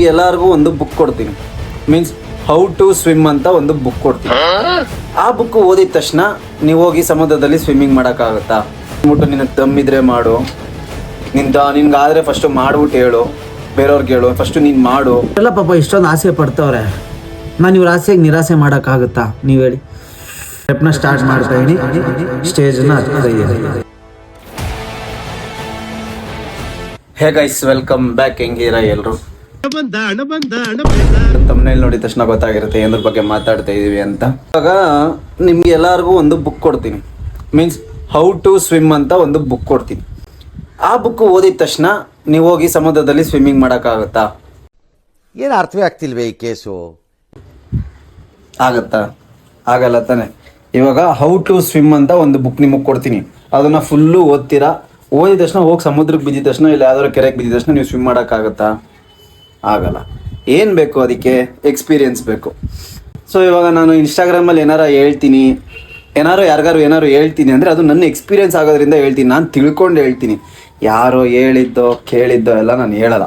ಎಲ್ಲರಿಗೂ ಒಂದು ಬುಕ್ ಕೊಡ್ತೀನಿ, ಮೀನ್ಸ್ ಹೌ ಟು ಸ್ವಿಮ್ ಅಂತ ಒಂದು ಬುಕ್ ಕೊಡ್ತೀನಿ. ಆ ಬುಕ್ ಓದಿದ ತಕ್ಷಣ ನೀವು ಹೋಗಿ ಸಮುದ್ರದಲ್ಲಿ ಸ್ವಿಮ್ಮಿಂಗ್ ಮಾಡೋಕ್ಕಾಗುತ್ತಾ? ಅಂದ್ಬಿಟ್ಟು ನಿನಗೆ ದಮ್ಮಿದ್ರೆ ಮಾಡು, ನಿನ್ಗಾದ್ರೆ ಫಸ್ಟು ಮಾಡ್ಬಿಟ್ಟು ಹೇಳು, ಬೇರೆಯವ್ರಿಗೆ ಹೇಳು, ಫಸ್ಟು ನೀನು ಮಾಡು. ಎಲ್ಲ ಪಾಪ ಇಷ್ಟೊಂದು ಆಸೆ ಪಡ್ತವ್ರೆ, ನಾನು ಇವ್ರ ಆಸೆಗೆ ನಿರಾಸೆ ಮಾಡೋಕ್ಕಾಗುತ್ತಾ ನೀವು ಹೇಳಿ? ಸ್ಟೆಪ್ನ ಸ್ಟಾರ್ಟ್ ಮಾಡ್ತಾ ಇದೀನಿ, ಸ್ಟೇಜನ್ನ ಹತ್ತಾ ಇದ್ದೀನಿ. Hey guys, welcome back. ಹೆಂಗಿರ ಎಲ್ಲರೂ? ತಮ್ಮನೇಲಿ ನೋಡಿದ ತಕ್ಷಣ ಗೊತ್ತಾಗಿರುತ್ತೆ ಏದ್ರ ಬಗ್ಗೆ ಮಾತಾಡ್ತಾ ಇದೀವಿ ಅಂತ. ಇವಾಗ ನಿಮ್ಗೆ ಎಲ್ಲರಿಗೂ ಒಂದು ಬುಕ್ ಕೊಡ್ತೀನಿ, ಮೀನ್ಸ್ ಹೌ ಟು ಸ್ವಿಮ್ ಅಂತ ಒಂದು ಬುಕ್ ಕೊಡ್ತೀನಿ. ಆ ಬುಕ್ ಓದಿದ ತಕ್ಷಣ ನೀವು ಹೋಗಿ ಸಮುದ್ರದಲ್ಲಿ ಸ್ವಿಮ್ಮಿಂಗ್ ಮಾಡೋಕ್ಕಾಗುತ್ತಾ? ಏನು ಅರ್ಥವೇ ಆಗ್ತಿಲ್ವೇ ಈ ಕೇಸು? ಆಗತ್ತಾ? ಆಗಲ್ಲ ತಾನೆ. ಇವಾಗ ಹೌ ಟು ಸ್ವಿಮ್ ಅಂತ ಒಂದು ಬುಕ್ ನಿಮಗೆ ಕೊಡ್ತೀನಿ, ಅದನ್ನು ಫುಲ್ಲು ಓದ್ತೀರಾ. ಓದಿದ ತಕ್ಷಣ ಹೋಗಿ ಸಮುದ್ರಕ್ಕೆ ಬಿದ್ದಿದ ತಕ್ಷಣ ಇಲ್ಲ ಯಾವ್ದಾದ್ರು ಕೆರೆಗೆ ಬಿದ್ದಿದ ತಕ್ಷಣ ನೀವು ಸ್ವಿಮ್ ಮಾಡೋಕ್ಕಾಗತ್ತಾ? ಆಗಲ್ಲ. ಏನು ಬೇಕು ಅದಕ್ಕೆ? ಎಕ್ಸ್ಪೀರಿಯನ್ಸ್ ಬೇಕು. ಸೊ ಇವಾಗ ನಾನು ಇನ್ಸ್ಟಾಗ್ರಾಮಲ್ಲಿ ಯಾರಿಗಾರು ಏನಾರು ಹೇಳ್ತೀನಿ ಅಂದರೆ ಅದು ನನ್ನ ಎಕ್ಸ್ಪೀರಿಯನ್ಸ್ ಆಗೋದ್ರಿಂದ ಹೇಳ್ತೀನಿ, ನಾನು ತಿಳ್ಕೊಂಡು ಹೇಳ್ತೀನಿ. ಯಾರೋ ಹೇಳಿದ್ದೋ ಕೇಳಿದ್ದೋ ಎಲ್ಲ ನಾನು ಹೇಳಲ್ಲ.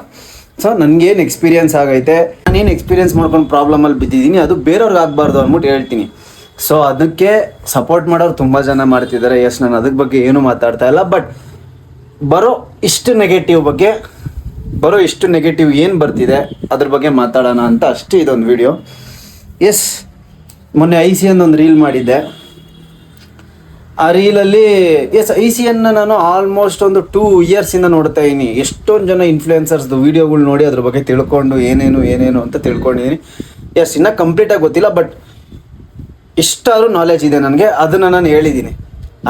ಸೊ ನನಗೇನು ಎಕ್ಸ್ಪೀರಿಯನ್ಸ್ ಆಗೈತೆ, ನಾನೇನು ಎಕ್ಸ್ಪೀರಿಯನ್ಸ್ ಮಾಡ್ಕೊಂಡು ಪ್ರಾಬ್ಲಮಲ್ಲಿ ಬಿದ್ದಿದ್ದೀನಿ, ಅದು ಬೇರೆಯವ್ರಿಗೆ ಆಗಬಾರ್ದು ಅಂದ್ಬಿಟ್ಟು ಹೇಳ್ತೀನಿ. ಸೊ ಅದಕ್ಕೆ ಸಪೋರ್ಟ್ ಮಾಡೋರು ತುಂಬ ಜನ ಮಾಡ್ತಿದ್ದಾರೆ. ಎಸ್, ನಾನು ಅದ್ರ ಬಗ್ಗೆ ಏನೂ ಮಾತಾಡ್ತಾ ಇಲ್ಲ. ಬಟ್ ಬರೋ ಇಷ್ಟು ನೆಗೆಟಿವ್ ಏನು ಬರ್ತಿದೆ ಅದ್ರ ಬಗ್ಗೆ ಮಾತಾಡೋಣ ಅಂತ ಅಷ್ಟೇ ಇದೊಂದು ವಿಡಿಯೋ. ಎಸ್, ಮೊನ್ನೆ ICN ಒಂದು ರೀಲ್ ಮಾಡಿದ್ದೆ. ಆ ರೀಲಲ್ಲಿ ICN ನಾನು ಆಲ್ಮೋಸ್ಟ್ ಒಂದು 2 ಇಯರ್ಸಿಂದ ನೋಡ್ತಾ ಇದ್ದೀನಿ. ಎಷ್ಟೊಂದು ಜನ ಇನ್ಫ್ಲುಯೆನ್ಸರ್ಸ್ದು ವೀಡಿಯೋಗಳು ನೋಡಿ ಅದ್ರ ಬಗ್ಗೆ ತಿಳ್ಕೊಂಡು ಏನೇನು ಅಂತ ತಿಳ್ಕೊಂಡಿದ್ದೀನಿ. ಎಸ್, ಇನ್ನೂ ಕಂಪ್ಲೀಟಾಗಿ ಗೊತ್ತಿಲ್ಲ, ಬಟ್ ಇಷ್ಟಾದ್ರೂ ನಾಲೆಜ್ ಇದೆ ನನಗೆ, ಅದನ್ನು ನಾನು ಹೇಳಿದ್ದೀನಿ.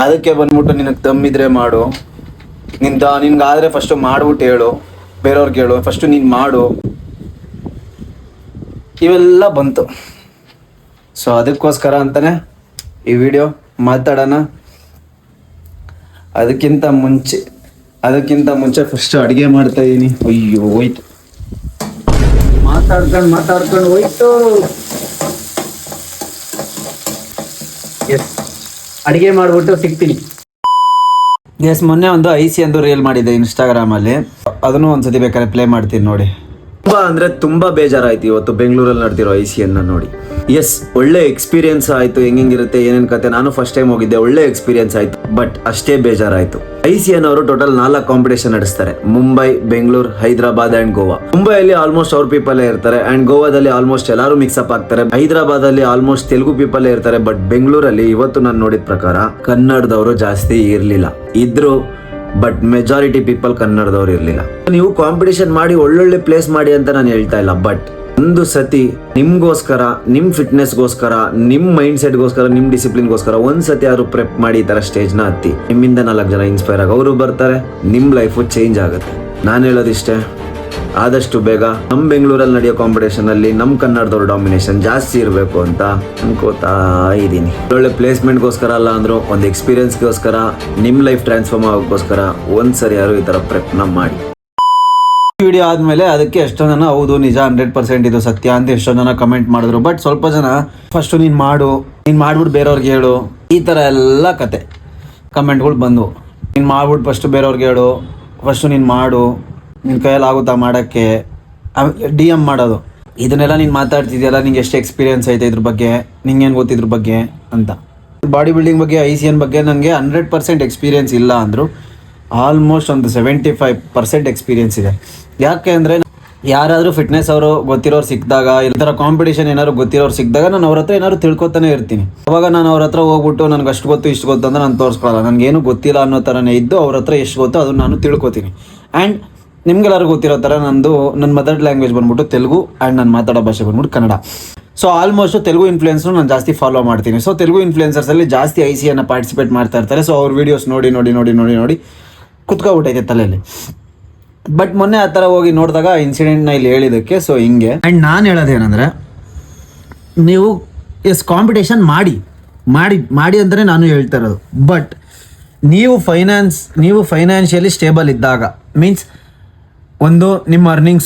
ಅದಕ್ಕೆ ಬಂದ್ಬಿಟ್ಟು ನಿನಗೆ ದಮ್ಮಿದ್ರೆ ಮಾಡು, ನಿನ್ಗಾದ್ರೆ ಫಸ್ಟು ಮಾಡ್ಬಿಟ್ಟು ಹೇಳು, ಬೇರೆಯವ್ರಿಗೆ ಹೇಳು, ಫಸ್ಟು ನೀನು ಮಾಡು, ಇವೆಲ್ಲ ಬಂತು. ಸೊ ಅದಕ್ಕೋಸ್ಕರ ಅಂತಲೇ ಈ ವಿಡಿಯೋ ಮಾತಾಡೋಣ. ಅದಕ್ಕಿಂತ ಮುಂಚೆ ಫಸ್ಟ್ ಅಡುಗೆ ಮಾಡ್ತಾ ಇದ್ದೀನಿ. ಅಯ್ಯೋ ಹೋಯ್ತು, ಮಾತಾಡ್ಕೊಂಡು ಹೋಯ್ತು. ಎಸ್, ಅಡುಗೆ ಮಾಡಿಬಿಟ್ಟು ಸಿಗ್ತೀನಿ. ಎಸ್, ಮೊನ್ನೆ ಒಂದು ICN ರೀಲ್ ಮಾಡಿದ್ದೆ ಇನ್ಸ್ಟಾಗ್ರಾಮಲ್ಲಿ, ಅದನ್ನು ಒಂದ್ಸತಿ ಬೇಕಾದ್ರೆ ಪ್ಲೇ ಮಾಡ್ತೀನಿ ನೋಡಿ. ತುಂಬ ಬೇಜಾರಾಯ್ತು ಇವತ್ತು ಬೆಂಗಳೂರಲ್ಲಿ ನಡೆದಿರೋ ICN ನೋಡಿ. ಎಸ್, ಒಳ್ಳೆ ಎಕ್ಸ್ಪೀರಿಯನ್ಸ್ ಆಯಿತು. ಹೆಂಗಿರುತ್ತೆ ಏನೇನು ಕತೆ, ನಾನು ಫಸ್ಟ್ ಟೈಮ್ ಹೋಗಿದ್ದೆ, ಒಳ್ಳೆ ಎಕ್ಸ್ಪೀರಿಯನ್ಸ್ ಆಯಿತು. ಬಟ್ ಅಷ್ಟೇ ಬೇಜಾರಾಯಿತು. ICN ಅವರು ಟೋಟಲ್ 4 ಕಾಂಪಿಟೇಷನ್ ನಡೆಸ್ತಾರೆ: ಮುಂಬೈ, ಬೆಂಗಳೂರು, ಹೈದರಾಬಾದ್ ಆ್ಯಂಡ್ ಗೋವಾ. ಮುಂಬೈಯಲ್ಲಿ ಆಲ್ಮೋಸ್ಟ್ ಅವ್ರ ಪೀಪಲ್ಲೇ ಇರ್ತಾರೆ, ಆ್ಯಂಡ್ ಗೋವಾದಲ್ಲಿ ಆಲ್ಮೋಸ್ಟ್ ಎಲ್ಲರೂ ಮಿಕ್ಸಪ್ ಆಗ್ತಾರೆ. ಹೈದರಾಬಾದಲ್ಲಿ ಆಲ್ಮೋಸ್ಟ್ ತೆಲುಗು ಪೀಪಲ್ಲೇ ಇರ್ತಾರೆ. ಬಟ್ ಬೆಂಗಳೂರಲ್ಲಿ ಇವತ್ತು ನಾನು ನೋಡಿದ ಪ್ರಕಾರ ಕನ್ನಡದವರು ಜಾಸ್ತಿ ಇರಲಿಲ್ಲ. ಇದ್ರು, ಬಟ್ ಮೆಜಾರಿಟಿ ಪೀಪಲ್ ಕನ್ನಡದವ್ರು ಇರಲಿಲ್ಲ. ನೀವು ಕಾಂಪಿಟೇಷನ್ ಮಾಡಿ ಒಳ್ಳೊಳ್ಳೆ ಪ್ಲೇಸ್ ಮಾಡಿ ಅಂತ ನಾನು ಹೇಳ್ತಾ ಇಲ್ಲ, ಬಟ್ ಒಂದು ಸತಿ ನಿಮ್ಗೋಸ್ಕರ, ನಿಮ್ಮ ಫಿಟ್ನೆಸ್ಗೋಸ್ಕರ, ನಿಮ್ಮ ಮೈಂಡ್ ಸೆಟ್ಗೋಸ್ಕರ, ನಿಮ್ಮ ಡಿಸಿಪ್ಲಿನ್ಗೋಸ್ಕರ ಒಂದು ಸತಿ ಯಾರು ಪ್ರೆಪ್ ಮಾಡಿ ಈ ಥರ ಸ್ಟೇಜ್ನ ಹತ್ತಿ. ನಿಮ್ಮಿಂದ 4 ಜನ ಇನ್ಸ್ಪೈರ್ ಆಗಿ ಅವರು ಬರ್ತಾರೆ, ನಿಮ್ಮ ಲೈಫು ಚೇಂಜ್ ಆಗುತ್ತೆ. ನಾನು ಹೇಳೋದಿಷ್ಟೇ, ಆದಷ್ಟು ಬೇಗ ನಮ್ಮ ಬೆಂಗಳೂರಲ್ಲಿ ನಡೆಯೋ ಕಾಂಪಿಟೇಷನಲ್ಲಿ ನಮ್ಮ ಕನ್ನಡದವ್ರ ಡಾಮಿನೇಷನ್ ಜಾಸ್ತಿ ಇರಬೇಕು ಅಂತ ಅನ್ಕೋತಾ ಇದ್ದೀನಿ. ಒಳ್ಳೆ ಪ್ಲೇಸ್ಮೆಂಟ್ಗೋಸ್ಕರ ಅಲ್ಲ ಅಂದರೂ ಒಂದು ಎಕ್ಸ್ಪೀರಿಯನ್ಸ್ಗೋಸ್ಕರ, ನಿಮ್ಮ ಲೈಫ್ ಟ್ರಾನ್ಸ್ಫಾರ್ಮ್ ಆಗೋಕ್ಕೋಸ್ಕರ ಒಂದ್ಸರಿ ಯಾರು ಈ ಥರ ಪ್ರೆಪ್ನ ಮಾಡಿ. ವಿಡಿಯೋ ಆದಮೇಲೆ ಅದಕ್ಕೆ ಎಷ್ಟೊಂದು ಜನ ಹೌದು ನಿಜ 100% ಇದು ಸತ್ಯ ಅಂತ ಎಷ್ಟೊಂದು ಜನ ಕಮೆಂಟ್ ಮಾಡಿದ್ರು. ಬಟ್ ಸ್ವಲ್ಪ ಜನ ಫಸ್ಟು ನೀನು ಮಾಡ್ಬಿಟ್ಟು ಬೇರೆಯವ್ರಿಗೆ ಹೇಳು, ಈ ಥರ ಎಲ್ಲ ಕತೆ ಕಮೆಂಟ್ಗಳು ಬಂದವು. ನೀನು ಮಾಡ್ಬಿಟ್ಟು ಫಸ್ಟು ಬೇರೆಯವ್ರಿಗೆ ಹೇಳು, ಫಸ್ಟು ನೀನು ಮಾಡು, ನಿನ್ನ ಕೈಯಲ್ಲಿ ಆಗುತ್ತಾ ಮಾಡೋಕ್ಕೆ, DM ಮಾಡೋದು. ಇದನ್ನೆಲ್ಲ ನೀನು ಮಾತಾಡ್ತಿದ್ಯಲ್ಲ, ನಿಂಗೆ ಎಷ್ಟು ಎಕ್ಸ್ಪೀರಿಯನ್ಸ್ ಐತೆ ಇದ್ರ ಬಗ್ಗೆ, ನಿಂಗೇನು ಗೊತ್ತಿದ್ರ ಬಗ್ಗೆ ಅಂತ. ಬಾಡಿ ಬಿಲ್ಡಿಂಗ್ ಬಗ್ಗೆ, ICN ಬಗ್ಗೆ ನನಗೆ 100% ಎಕ್ಸ್ಪೀರಿಯನ್ಸ್ ಇಲ್ಲ ಅಂದರು. ಆಲ್ಮೋಸ್ಟ್ ಒಂದು 75% ಎಕ್ಸ್ಪೀರಿಯನ್ಸ್ ಇದೆ. ಯಾಕೆ ಅಂದರೆ ಯಾರಾದರೂ ಫಿಟ್ನೆಸ್ ಅವರು ಗೊತ್ತಿರೋರು ಸಿಕ್ಕಿದಾಗ, ಈ ಥರ ಕಾಂಪಿಟೇಷನ್ ಏನಾದ್ರು ಗೊತ್ತಿರೋರು ಸಿಕ್ಕಿದಾಗ ನಾನು ಅವ್ರ ಹತ್ರ ಏನಾದ್ರು ತಿಳ್ಕೊತಾನೆ ಇರ್ತೀನಿ. ಅವಾಗ ನಾನು ಅವ್ರ ಹತ್ರ ಹೋಗ್ಬಿಟ್ಟು ನನಗೆ ಅಷ್ಟು ಗೊತ್ತು ಇಷ್ಟು ಗೊತ್ತು ಅಂತ ನಾನು ತೋರಿಸ್ಕೊಳ್ಳಲ್ಲ. ನನಗೇನು ಗೊತ್ತಿಲ್ಲ ಅನ್ನೋ ಥರನೇ ಇದ್ದು ಅವ್ರ ಹತ್ರ ಎಷ್ಟು ಗೊತ್ತು ಅದನ್ನು ನಾನು ತಿಳ್ಕೊತೀನಿ. ಆ್ಯಂಡ್ ನಿಮ್ಗೆಲ್ಲರೂ ಗೊತ್ತಿರೋ ಥರ ನನ್ನ ಮದರ್ ಲ್ಯಾಂಗ್ವೇಜ್ ಬಂದ್ಬಿಟ್ಟು ತೆಲುಗು, ಆ್ಯಂಡ್ ನಾನು ಮಾತಾಡೋ ಭಾಷೆ ಬಂದ್ಬಿಟ್ಟು ಕನ್ನಡ. ಸೊ ಆಲ್ಮೋಸ್ಟ್ ತೆಲುಗು ಇನ್ಫ್ಲುಯೆನ್ಸ್ನು ನಾನು ಜಾಸ್ತಿ ಫಾಲೋ ಮಾಡ್ತೀನಿ. ಸೊ ತೆಲುಗು ಇನ್ಫ್ಲುಯೆನ್ಸರ್ಸಲ್ಲಿ ಜಾಸ್ತಿ ICN ಪಾರ್ಟಿಸಿಪೇಟ್ ಮಾಡ್ತಾ ಇರ್ತಾರೆ. ಸೊ ಅವ್ರ ವೀಡಿಯೋಸ್ ನೋಡಿ ಕುತ್ಕೊಬಿಟ್ಟೈತೆ ತಲೆಯಲ್ಲಿ. ಬಟ್ ಮೊನ್ನೆ ಆ ಥರ ಹೋಗಿ ನೋಡಿದಾಗ ಇನ್ಸಿಡೆಂಟ್ನ ಇಲ್ಲಿ ಹೇಳಿದ್ದಕ್ಕೆ ಸೊ ಹಿಂಗೆ. ಆ್ಯಂಡ್ ನಾನು ಹೇಳೋದೇನೆಂದರೆ, ನೀವು ಕಾಂಪಿಟೇಷನ್ ಮಾಡಿ ಅಂತಲೇ ನಾನು ಹೇಳ್ತಾ ಇರೋದು. ಬಟ್ ನೀವು ಫೈನಾನ್ಷಿಯಲಿ ಸ್ಟೇಬಲ್ ಇದ್ದಾಗ, ಮೀನ್ಸ್ ಒಂದು ನಿಮ್ಮ ಅರ್ನಿಂಗ್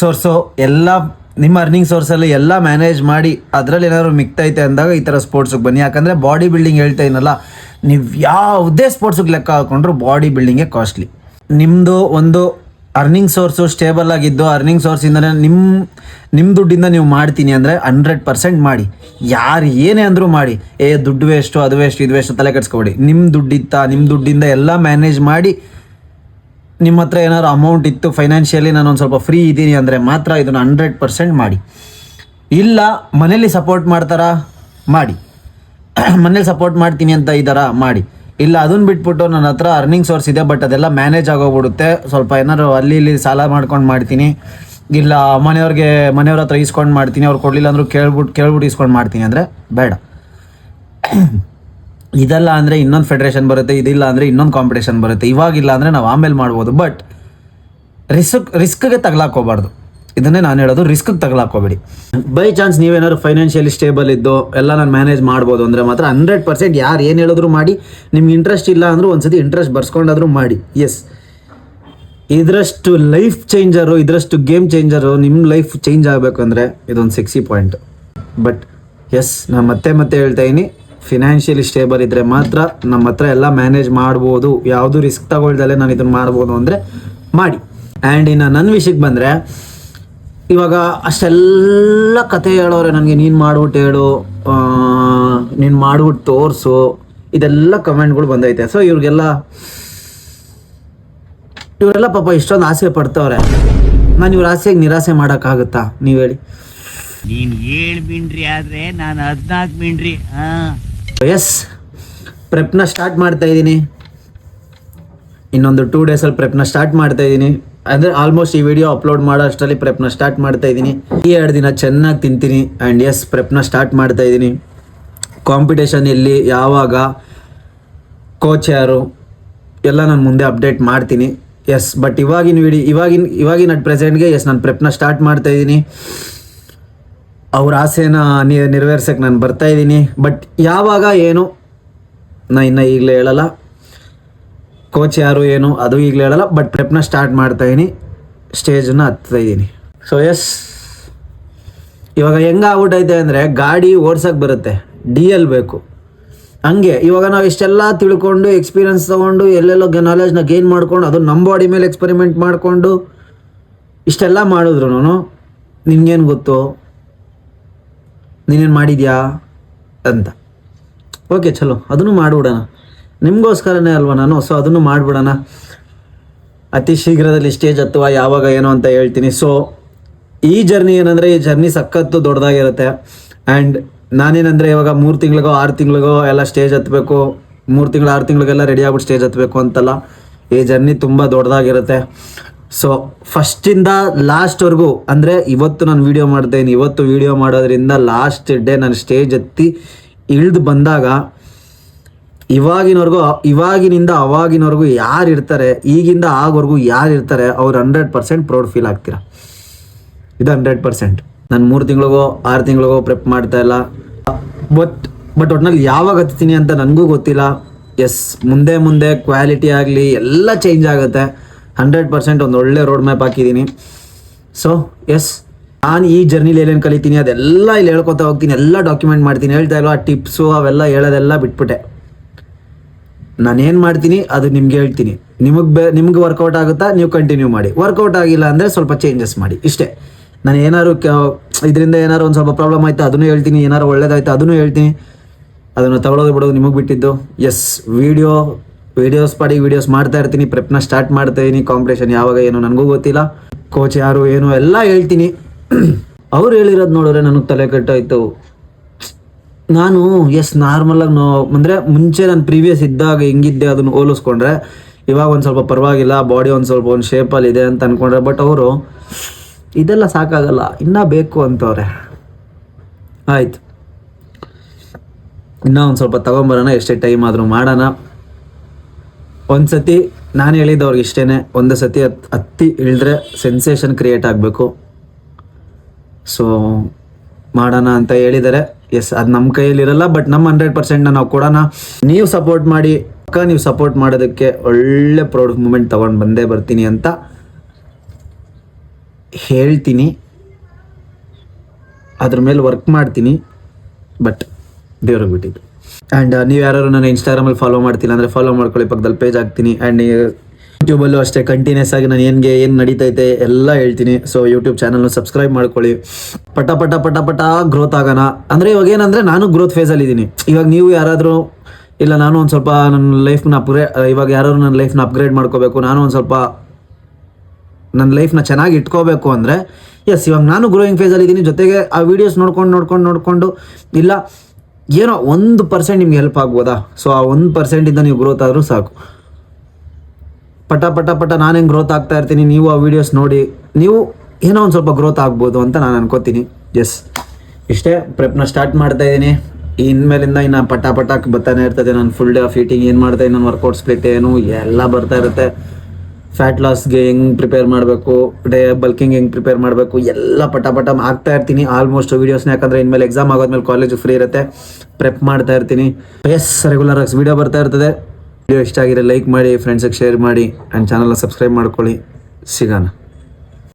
ಸೋರ್ಸಲ್ಲಿ ಎಲ್ಲ ಮ್ಯಾನೇಜ್ ಮಾಡಿ ಅದರಲ್ಲಿ ಏನಾದ್ರು ಮಿಕ್ತೈತೆ ಅಂದಾಗ ಈ ಥರ ಸ್ಪೋರ್ಟ್ಸಿಗೆ ಬನ್ನಿ. ಯಾಕಂದರೆ ಬಾಡಿ ಬಿಲ್ಡಿಂಗ್ ಹೇಳ್ತಾ ಇದ್ದೀನಲ್ಲ, ನೀವು ಯಾವುದೇ ಸ್ಪೋರ್ಟ್ಸಿಗೆ ಲೆಕ್ಕ ಹಾಕೊಂಡ್ರು ಬಾಡಿ ಬಿಲ್ಡಿಂಗೇ ಕಾಸ್ಟ್ಲಿ. ನಿಮ್ಮದು ಒಂದು ಅರ್ನಿಂಗ್ ಸೋರ್ಸು ಸ್ಟೇಬಲ್ ಆಗಿದ್ದು ಅರ್ನಿಂಗ್ ಸೋರ್ಸಿಂದನೇ ನಿಮ್ಮ ದುಡ್ಡಿಂದ ನೀವು ಮಾಡ್ತೀನಿ ಅಂದರೆ 100% ಮಾಡಿ. ಯಾರು ಏನೇ ಅಂದರೂ ಮಾಡಿ. ದುಡ್ಡು ವೇಸ್ಟು ಅದು ವೇಸ್ಟ್ ಇದು ವೇಸ್ಟ್ ತಲೆ ಕೆಡಿಸ್ಕೊಬೇಡಿ. ನಿಮ್ಮ ದುಡ್ಡಿಂದ ಎಲ್ಲ ಮ್ಯಾನೇಜ್ ಮಾಡಿ ನಿಮ್ಮ ಹತ್ರ ಏನಾದ್ರು ಅಮೌಂಟ್ ಇತ್ತು ಫೈನಾನ್ಷಿಯಲಿ ನಾನು ಒಂದು ಸ್ವಲ್ಪ ಫ್ರೀ ಇದ್ದೀನಿ ಅಂದರೆ ಮಾತ್ರ ಇದನ್ನು 100% ಮಾಡಿ. ಇಲ್ಲ ಮನೇಲಿ ಸಪೋರ್ಟ್ ಮಾಡ್ತಾರಾ ಮಾಡಿ, ಮನೇಲಿ ಸಪೋರ್ಟ್ ಮಾಡ್ತೀನಿ ಅಂತ ಇದ್ದಾರಾ ಮಾಡಿ. ಇಲ್ಲ ಅದನ್ನು ಬಿಟ್ಬಿಟ್ಟು ನನ್ನ ಹತ್ರ ಅರ್ನಿಂಗ್ ಸೋರ್ಸ್ ಇದೆ ಬಟ್ ಅದೆಲ್ಲ ಮ್ಯಾನೇಜ್ ಆಗೋಗ್ಬಿಡುತ್ತೆ, ಸ್ವಲ್ಪ ಏನಾದ್ರು ಅಲ್ಲಿ ಇಲ್ಲಿ ಸಾಲ ಮಾಡ್ಕೊಂಡು ಮಾಡ್ತೀನಿ, ಇಲ್ಲ ಮನೆಯವ್ರ ಹತ್ರ ಇಸ್ಕೊಂಡು ಮಾಡ್ತೀನಿ, ಅವ್ರು ಕೊಡಲಿಲ್ಲ ಅಂದರೂ ಕೇಳ್ಬಿಟ್ಟು ಇಸ್ಕೊಂಡು ಮಾಡ್ತೀನಿ ಅಂದರೆ ಬೇಡ. ಇದೆಲ್ಲ ಅಂದರೆ ಇನ್ನೊಂದು ಫೆಡ್ರೇಷನ್ ಬರುತ್ತೆ, ಇದಿಲ್ಲ ಅಂದರೆ ಇನ್ನೊಂದು ಕಾಂಪಿಟೇಷನ್ ಬರುತ್ತೆ. ಇವಾಗಿಲ್ಲ ಅಂದರೆ ನಾವು ಆಮೇಲೆ ಮಾಡ್ಬೋದು, ಬಟ್ ರಿಸ್ಕ್ಗೆ ತಗ್ಲಾಕೋಬಾರ್ದು. ಇದನ್ನೇ ನಾನು ಹೇಳೋದು, ರಿಸ್ಕ್ಗೆ ತಗ್ಲಾಕೋಬೇಡಿ. ಬೈ ಚಾನ್ಸ್ ನೀವೇನಾದ್ರು ಫೈನಾನ್ಷಿಯಲಿ ಸ್ಟೇಬಲ್ ಇದ್ದು ಎಲ್ಲ ನಾನು ಮ್ಯಾನೇಜ್ ಮಾಡ್ಬೋದು ಅಂದರೆ ಮಾತ್ರ 100% ಯಾರು ಏನು ಹೇಳಿದ್ರು ಮಾಡಿ. ನಿಮ್ಗೆ ಇಂಟ್ರೆಸ್ಟ್ ಇಲ್ಲ ಅಂದರೂ ಒಂದ್ಸತಿ ಇಂಟ್ರೆಸ್ಟ್ ಬರ್ಸ್ಕೊಂಡಾದರೂ ಮಾಡಿ. ಎಸ್, ಇದರಷ್ಟು ಲೈಫ್ ಚೇಂಜರು, ಇದರಷ್ಟು ಗೇಮ್ ಚೇಂಜರು, ನಿಮ್ಮ ಲೈಫ್ ಚೇಂಜ್ ಆಗಬೇಕಂದ್ರೆ ಇದೊಂದು ಸೆಕ್ಸಿ ಪಾಯಿಂಟ್. ಬಟ್ ಎಸ್, ನಾನು ಮತ್ತೆ ಹೇಳ್ತಾ ಇದ್ದೀನಿ, ಫಿನಾನ್ಷಿಯಲಿ ಸ್ಟೇಬಲ್ ಇದ್ದರೆ ಮಾತ್ರ ನಮ್ಮ ಹತ್ರ ಎಲ್ಲ ಮ್ಯಾನೇಜ್ ಮಾಡ್ಬೋದು. ಯಾವುದು ರಿಸ್ಕ್ ತಗೊಳ್ದಲ್ಲೇ ನಾನು ಇದನ್ನು ಮಾಡ್ಬೋದು ಅಂದರೆ ಮಾಡಿ. ಆ್ಯಂಡ್ ಇನ್ನು ನನ್ನ ವಿಷಯಕ್ಕೆ ಬಂದರೆ, ಇವಾಗ ಅಷ್ಟೆಲ್ಲ ಕತೆ ಹೇಳೋರೆ ನನಗೆ, ನೀನು ಮಾಡ್ಬಿಟ್ಟು ಹೇಳು, ನೀನು ಮಾಡ್ಬಿಟ್ಟು ತೋರಿಸು, ಇದೆಲ್ಲ ಕಮೆಂಟ್ಗಳು ಬಂದೈತೆ. ಸೊ ಇವರೆಲ್ಲ ಪಾಪ ಇಷ್ಟೊಂದು ಆಸೆ ಪಡ್ತವ್ರೆ. ನಾನು ಇವ್ರ ಆಸೆಗೆ ನಿರಾಸೆ ಮಾಡೋಕ್ಕಾಗುತ್ತಾ ನೀವು ಹೇಳಿ? ನೀನು 7 ಮಿಂಡ್ರಿ ಆದರೆ ನಾನು 14 ಮಿಂಡ್ರಿ. ಎಸ್, ಪ್ರೆಪ್ನ ಸ್ಟಾರ್ಟ್ ಮಾಡ್ತಾ ಇದ್ದೀನಿ. ಇನ್ನೊಂದು 2 ಡೇಸಲ್ಲಿ ಪ್ರೆಪ್ನ ಸ್ಟಾರ್ಟ್ ಮಾಡ್ತಾ ಇದ್ದೀನಿ. ಅಂದರೆ ಆಲ್ಮೋಸ್ಟ್ ಈ ವಿಡಿಯೋ ಅಪ್ಲೋಡ್ ಮಾಡೋ ಅಷ್ಟರಲ್ಲಿ ಪ್ರೆಪ್ನ ಸ್ಟಾರ್ಟ್ ಮಾಡ್ತಾ ಇದ್ದೀನಿ. ಈ 2 ದಿನ ಚೆನ್ನಾಗಿ ತಿಂತೀನಿ. ಆ್ಯಂಡ್ ಎಸ್, ಪ್ರೆಪ್ನ ಸ್ಟಾರ್ಟ್ ಮಾಡ್ತಾ ಇದ್ದೀನಿ. ಕಾಂಪಿಟೇಷನ್ ಎಲ್ಲಿ, ಯಾವಾಗ, ಕೋಚ್ ಯಾರು ಎಲ್ಲ ನಾನು ಮುಂದೆ ಅಪ್ಡೇಟ್ ಮಾಡ್ತೀನಿ. ಎಸ್, ಬಟ್ ಇವಾಗಿನ ಅಟ್ ಪ್ರೆಸೆಂಟ್ಗೆ ಎಸ್, ನಾನು ಪ್ರೆಪ್ನ ಸ್ಟಾರ್ಟ್ ಮಾಡ್ತಾ ಇದ್ದೀನಿ. ಅವ್ರ ಆಸೆನ ನೆರವೇರ್ಸಕ್ಕೆ ನಾನು ಬರ್ತಾ ಇದ್ದೀನಿ. ಬಟ್ ಯಾವಾಗ ಏನು ನಾನು ಇನ್ನೂ ಈಗಲೇ ಹೇಳಲ್ಲ. ಕೋಚ್ ಯಾರು ಏನು ಅದು ಈಗಲೇ ಹೇಳಲ್ಲ. ಬಟ್ ಪ್ರೆಪ್ನ ಸ್ಟಾರ್ಟ್ ಮಾಡ್ತಾಯಿದ್ದೀನಿ, ಸ್ಟೇಜನ್ನು ಹತ್ತಾ ಇದ್ದೀನಿ. ಸೊ ಎಸ್, ಇವಾಗ ಹೆಂಗೆ ಆಗ್ಬಿಟ್ಟೈತೆ ಅಂದರೆ ಗಾಡಿ ಓಡ್ಸೋಕ್ಕೆ ಬರುತ್ತೆ, DL ಬೇಕು. ಹಂಗೆ ಇವಾಗ ನಾವು ಇಷ್ಟೆಲ್ಲ ತಿಳ್ಕೊಂಡು ಎಕ್ಸ್ಪೀರಿಯನ್ಸ್ ತೊಗೊಂಡು ಎಲ್ಲೆಲ್ಲೋ ನಾಲೆಜ್ನ ಗೇನ್ ಮಾಡ್ಕೊಂಡು ಅದು ನಮ್ಮ ಬಾಡಿ ಮೇಲೆ ಎಕ್ಸ್ಪೆರಿಮೆಂಟ್ ಮಾಡಿಕೊಂಡು ಇಷ್ಟೆಲ್ಲ ಮಾಡಿದ್ರು ನಿನ್ಗೇನು ಗೊತ್ತು, ನೀನೇನು ಮಾಡಿದ್ಯಾ ಅಂತ. ಓಕೆ, ಚಲೋ, ಅದನ್ನು ಮಾಡಿಬಿಡೋಣ, ನಿಮಗೋಸ್ಕರನೇ ಅಲ್ವಾ ನಾನು. ಸೊ ಅದನ್ನು ಮಾಡಿಬಿಡೋಣ. ಅತಿ ಶೀಘ್ರದಲ್ಲಿ ಸ್ಟೇಜ್ ಹತ್ತುವ ಯಾವಾಗ ಏನು ಅಂತ ಹೇಳ್ತೀನಿ. ಸೊ ಈ ಜರ್ನಿ ಏನಂದರೆ, ಈ ಜರ್ನಿ ಸಖತ್ತು ದೊಡ್ಡದಾಗಿರುತ್ತೆ. ಆ್ಯಂಡ್ ನಾನೇನಂದರೆ ಇವಾಗ 3 ತಿಂಗಳಿಗೋ 6 ತಿಂಗಳಿಗೋ ಎಲ್ಲ ಸ್ಟೇಜ್ ಹತ್ತಬೇಕು, 3 ತಿಂಗಳು 6 ತಿಂಗಳಿಗೆಲ್ಲ ರೆಡಿ ಆಗ್ಬಿಟ್ಟು ಸ್ಟೇಜ್ ಹತ್ತಬೇಕು ಅಂತಲ್ಲ. ಈ ಜರ್ನಿ ತುಂಬ ದೊಡ್ಡದಾಗಿರುತ್ತೆ. ಸೊ ಫಸ್ಟಿಂದ ಲಾಸ್ಟ್ವರೆಗೂ, ಅಂದರೆ ಇವತ್ತು ನಾನು ವೀಡಿಯೋ ಮಾಡ್ತಾಯಿದ್ದೀನಿ, ಇವತ್ತು ವೀಡಿಯೋ ಮಾಡೋದ್ರಿಂದ ಲಾಸ್ಟ್ ಡೇ ನಾನು ಸ್ಟೇಜ್ ಹತ್ತಿ ಇಳಿದು ಬಂದಾಗ ಇವಾಗಿನಿಂದ ಅವಾಗಿನವರೆಗೂ ಯಾರು ಇರ್ತಾರೆ, ಈಗಿಂದ ಆಗೋವರೆಗೂ ಯಾರು ಇರ್ತಾರೆ, ಅವ್ರು 100% ಪ್ರೌಡ್ ಫೀಲ್ ಆಗ್ತೀರ. ಇದು 100%. ನಾನು 3 ತಿಂಗಳಿಗೋ 6 ತಿಂಗಳಿಗೋ ಪ್ರೆಪ್ ಮಾಡ್ತಾ ಇಲ್ಲ. ಬಟ್ ಒಟ್ನಲ್ಲಿ ಯಾವಾಗ ಹತ್ತೀನಿ ಅಂತ ನನಗೂ ಗೊತ್ತಿಲ್ಲ. ಎಸ್, ಮುಂದೆ ಕ್ವಾಲಿಟಿ ಆಗಲಿ ಎಲ್ಲ ಚೇಂಜ್ ಆಗುತ್ತೆ. 100% ಒಂದು ಒಳ್ಳೆ ರೋಡ್ ಮ್ಯಾಪ್ ಹಾಕಿದ್ದೀನಿ. ಸೊ ಎಸ್, ನಾನು ಈ ಜರ್ನಿಲಿ ಏನೇನು ಕಲಿತೀನಿ ಅದೆಲ್ಲ ಇಲ್ಲಿ ಹೇಳ್ಕೊತಾ ಹೋಗ್ತೀನಿ, ಎಲ್ಲ ಡಾಕ್ಯುಮೆಂಟ್ ಮಾಡ್ತೀನಿ. ಹೇಳ್ತಾ ಇಲ್ವಾ, ಟಿಪ್ಸು ಅವೆಲ್ಲ ಹೇಳೋದೆಲ್ಲ ಬಿಟ್ಬಿಟ್ಟೆ. ನಾನೇನು ಮಾಡ್ತೀನಿ ಅದು ನಿಮ್ಗೆ ಹೇಳ್ತೀನಿ. ನಿಮ್ಗೆ ವರ್ಕೌಟ್ ಆಗುತ್ತಾ ನೀವು ಕಂಟಿನ್ಯೂ ಮಾಡಿ, ವರ್ಕೌಟ್ ಆಗಿಲ್ಲ ಅಂದರೆ ಸ್ವಲ್ಪ ಚೇಂಜಸ್ ಮಾಡಿ, ಇಷ್ಟೇ. ನಾನು ಏನಾದ್ರು ಇದರಿಂದ ಏನಾದ್ರು ಒಂದು ಸ್ವಲ್ಪ ಪ್ರಾಬ್ಲಮ್ ಆಯಿತಾ ಅದನ್ನು ಹೇಳ್ತೀನಿ, ಏನಾದ್ರು ಒಳ್ಳೇದಾಯ್ತಾ ಅದನ್ನು ಹೇಳ್ತೀನಿ. ಅದನ್ನು ತಗೊಳ್ಳೋದು ಬಿಡೋದು ನಿಮಗೆ ಬಿಟ್ಟಿದ್ದು. ಎಸ್, ವಿಡಿಯೋಸ್ ಮಾಡ್ತಾ ಇರ್ತೀನಿ. ಪ್ರೆಪ್ನ ಸ್ಟಾರ್ಟ್ ಮಾಡ್ತಾ ಇದ್ದೀನಿ. ಕಾಂಪಿಟೇಷನ್ ಯಾವಾಗ ಏನು ನನಗೂ ಗೊತ್ತಿಲ್ಲ. ಕೋಚ್ ಯಾರು ಏನು ಎಲ್ಲ ಹೇಳ್ತೀನಿ. ಅವ್ರು ಹೇಳಿರೋದು ನೋಡಿದ್ರೆ ನನಗೆ ತಲೆ ಕೆಟ್ಟಾಯಿತು. ನಾನು ನಾರ್ಮಲಾಗಿ ಅಂದರೆ ಮುಂಚೆ ನಾನು ಪ್ರೀವಿಯಸ್ ಇದ್ದಾಗ ಹೆಂಗಿದ್ದೆ ಅದನ್ನು ಹೋಲಿಸ್ಕೊಂಡ್ರೆ ಇವಾಗ ಒಂದು ಸ್ವಲ್ಪ ಪರವಾಗಿಲ್ಲ, ಬಾಡಿ ಒಂದು ಸ್ವಲ್ಪ ಒಂದು ಶೇಪಲ್ಲಿದೆ ಅಂತ ಅಂದ್ಕೊಂಡ್ರೆ. ಬಟ್ ಅವರು ಇದೆಲ್ಲ ಸಾಕಾಗಲ್ಲ, ಇನ್ನೂ ಬೇಕು ಅಂತವ್ರೆ. ಆಯಿತು, ಇನ್ನೂ ಒಂದು ಸ್ವಲ್ಪ ತೊಗೊಂಬರೋಣ, ಎಷ್ಟೇ ಟೈಮ್ ಆದರೂ ಮಾಡೋಣ. ಒಂದು ಸತಿ ನಾನು ಹೇಳಿದ್ದವ್ರಿಗೆ ಇಷ್ಟೇ, ಒಂದು ಸತಿ ಹತ್ತಿ ಇಳಿದ್ರೆ ಸೆನ್ಸೇಷನ್ ಕ್ರಿಯೇಟ್ ಆಗಬೇಕು. ಸೊ ಮಾಡೋಣ ಅಂತ ಹೇಳಿದ್ದಾರೆ. ಎಸ್, ಅದು ನಮ್ಮ ಕೈಯಲ್ಲಿರಲ್ಲ, ಬಟ್ ನಮ್ಮ 100% ನಾವು ಕೊಡೋಣ. ನೀವು ಸಪೋರ್ಟ್ ಮಾಡಿ, ನೀವು ಸಪೋರ್ಟ್ ಮಾಡೋದಕ್ಕೆ ಒಳ್ಳೆ ಪ್ರೌಡ್ ಮೂಮೆಂಟ್ ತೊಗೊಂಡು ಬಂದೇ ಬರ್ತೀನಿ ಅಂತ ಹೇಳ್ತೀನಿ. ಅದ್ರ ಮೇಲೆ ವರ್ಕ್ ಮಾಡ್ತೀನಿ. ಬಟ್ ದೇವ್ರಿಗೆ ಬಿಟ್ಟಿದ್ದು. ಆ್ಯಂಡ್ ನೀವು ಯಾರು ನನ್ನ ಇನ್ಸ್ಟಾಗ್ರಾಮಲ್ಲಿ ಫಾಲೋ ಮಾಡ್ತಿಲ್ಲ ಅಂದರೆ ಫಾಲೋ ಮಾಡ್ಕೊಳ್ಳಿ, ಪಕ್ಕದಲ್ಲಿ ಪೇಜ್ ಹಾಕ್ತೀನಿ. ಆ್ಯಂಡ್ ಯೂಟ್ಯೂಬಲ್ಲೂ ಅಷ್ಟೇ ಕಂಟಿನ್ಯೂಸ್ ಆಗಿ ನಾನು ಏನು ನಡೀತೈತೆ ಎಲ್ಲ ಹೇಳ್ತೀನಿ. ಸೊ ಯೂಟ್ಯೂಬ್ ಚಾನಲ್ನ ಸಬ್ಸ್ಕ್ರೈಬ್ ಮಾಡ್ಕೊಳ್ಳಿ. ಪಟ ಪಟ ಪಟ ಪಟ ಗ್ರೋತ್ ಆಗೋಣ. ಅಂದರೆ ಇವಾಗ ಏನಂದರೆ ನಾನು ಗ್ರೋತ್ ಫೇಸಲ್ಲಿ ಇದ್ದೀನಿ. ಇವಾಗ ನೀವು ಯಾರಾದರೂ ಇಲ್ಲ ನಾನು ಒಂದು ಸ್ವಲ್ಪ ನನ್ನ ಲೈಫ್ನ ಇವಾಗ ಯಾರಾದ್ರು ನನ್ನ ಲೈಫ್ನ ಅಪ್ಗ್ರೇಡ್ ಮಾಡ್ಕೋಬೇಕು, ನಾನು ಒಂದು ಸ್ವಲ್ಪ ನನ್ನ ಲೈಫ್ನ ಚೆನ್ನಾಗಿ ಇಟ್ಕೋಬೇಕು ಅಂದರೆ ಎಸ್ ಇವಾಗ ನಾನು ಗ್ರೋಯಿಂಗ್ ಫೇಸಲ್ಲಿ ಇದ್ದೀನಿ. ಜೊತೆಗೆ ಆ ವೀಡಿಯೋಸ್ ನೋಡ್ಕೊಂಡು ಇಲ್ಲ ಏನೋ 1% ನಿಮ್ಗೆ ಹೆಲ್ಪ್ ಆಗ್ಬೋದಾ? ಸೊ ಆ 1%ಇಂದ ನೀವು ಗ್ರೋತ್ ಆದರೂ ಸಾಕು. ಪಟ ಪಟ ಪಟ ನಾನು ಹೆಂಗೆ ಗ್ರೋತ್ ಆಗ್ತಾ ಇರ್ತೀನಿ, ನೀವು ಆ ವೀಡಿಯೋಸ್ ನೋಡಿ ನೀವು ಏನೋ ಒಂದು ಸ್ವಲ್ಪ ಗ್ರೋತ್ ಆಗ್ಬೋದು ಅಂತ ನಾನು ಅನ್ಕೋತೀನಿ. ಎಸ್ ಇಷ್ಟೇ, ಪ್ರೆಪ್ನ ಸ್ಟಾರ್ಟ್ ಮಾಡ್ತಾ ಇದ್ದೀನಿ. ಇನ್ಮೇಲಿಂದ ಇನ್ನು ಪಟ ಪಟಾಕ್ ಬರ್ತಾನೆ ಇರ್ತದೆ. ನಾನು ಫುಲ್ ಡೇ ಆಫ್ ಈಟಿಂಗ್ ಏನು ಮಾಡ್ತಾ ಇದ್ದೀನಿ, ನಾನು ವರ್ಕೌಟ್ ಸ್ಪ್ಲಿಟ್ ಏನು ಎಲ್ಲ ಬರ್ತಾ ಇರುತ್ತೆ. ಫ್ಯಾಟ್ ಲಾಸ್ಗೆ ಹೆಂಗೆ ಪ್ರಿಪೇರ್ ಮಾಡಬೇಕು, ಬಲ್ಕಿಂಗ್ ಹೆಂಗೆ ಪ್ರಿಪೇರ್ ಮಾಡಬೇಕು ಎಲ್ಲ ಪಟ ಪಟ ಆಗ್ತಾ ಇರ್ತೀನಿ ಆಲ್ಮೋಸ್ಟ್ ವೀಡಿಯೋಸ್ನ. ಯಾಕಂದರೆ ಇನ್ಮೇಲೆ ಎಕ್ಸಾಮ್ ಆಗೋದ್ಮೇಲೆ ಕಾಲೇಜು ಫ್ರೀ ಇರುತ್ತೆ, ಪ್ರೆಪ್ ಮಾಡ್ತಾ ಇರ್ತೀನಿ. ಎಸ್ ರೆಗ್ಯುಲರ್ ಆಗಿ ವೀಡಿಯೋ ಬರ್ತಾ ಇರ್ತದೆ. ವಿಡಿಯೋ ಇಷ್ಟ ಆಗಿರೋ ಲೈಕ್ ಮಾಡಿ, ಫ್ರೆಂಡ್ಸಿಗೆ ಶೇರ್ ಮಾಡಿ ಆ್ಯಂಡ್ ಚಾನಲ್ನ ಸಬ್ಸ್ಕ್ರೈಬ್ ಮಾಡ್ಕೊಳ್ಳಿ. ಸಿಗೋಣ.